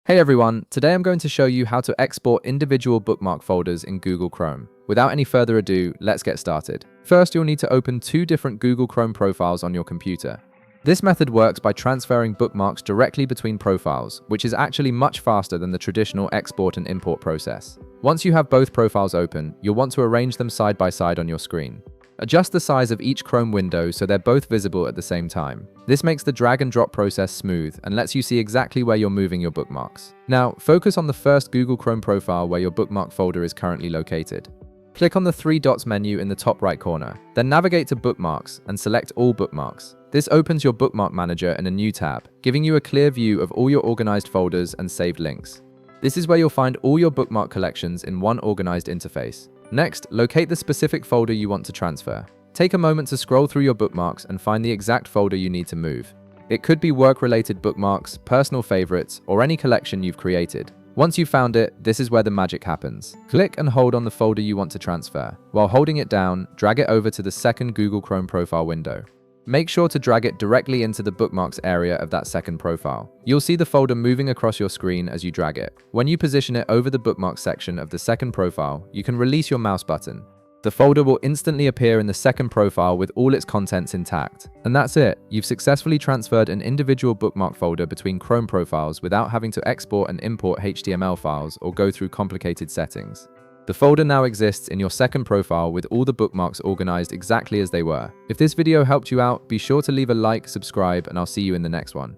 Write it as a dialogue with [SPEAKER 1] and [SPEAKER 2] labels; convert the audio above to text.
[SPEAKER 1] Hey everyone, today I'm going to show you how to export individual bookmark folders in Google Chrome. Without any further ado, let's get started. First, you'll need to open two different Google Chrome profiles on your computer. This method works by transferring bookmarks directly between profiles, which is actually much faster than the traditional export and import process. Once you have both profiles open, you'll want to arrange them side by side on your screen. Adjust the size of each Chrome window so they're both visible at the same time. This makes the drag and drop process smooth and lets you see exactly where you're moving your bookmarks. Now, focus on the first Google Chrome profile where your bookmark folder is currently located. Click on the three dots menu in the top right corner, then navigate to Bookmarks and select All Bookmarks. This opens your Bookmark Manager in a new tab, giving you a clear view of all your organized folders and saved links. This is where you'll find all your bookmark collections in one organized interface. Next, locate the specific folder you want to transfer. Take a moment to scroll through your bookmarks and find the exact folder you need to move. It could be work-related bookmarks, personal favorites, or any collection you've created. Once you've found it, this is where the magic happens. Click and hold on the folder you want to transfer. While holding it down, drag it over to the second Google Chrome profile window. Make sure to drag it directly into the bookmarks area of that second profile. You'll see the folder moving across your screen as you drag it. When you position it over the bookmarks section of the second profile, you can release your mouse button. The folder will instantly appear in the second profile with all its contents intact. And that's it. You've successfully transferred an individual bookmark folder between Chrome profiles without having to export and import HTML files or go through complicated settings. The folder now exists in your second profile with all the bookmarks organized exactly as they were. If this video helped you out, be sure to leave a like, subscribe, and I'll see you in the next one.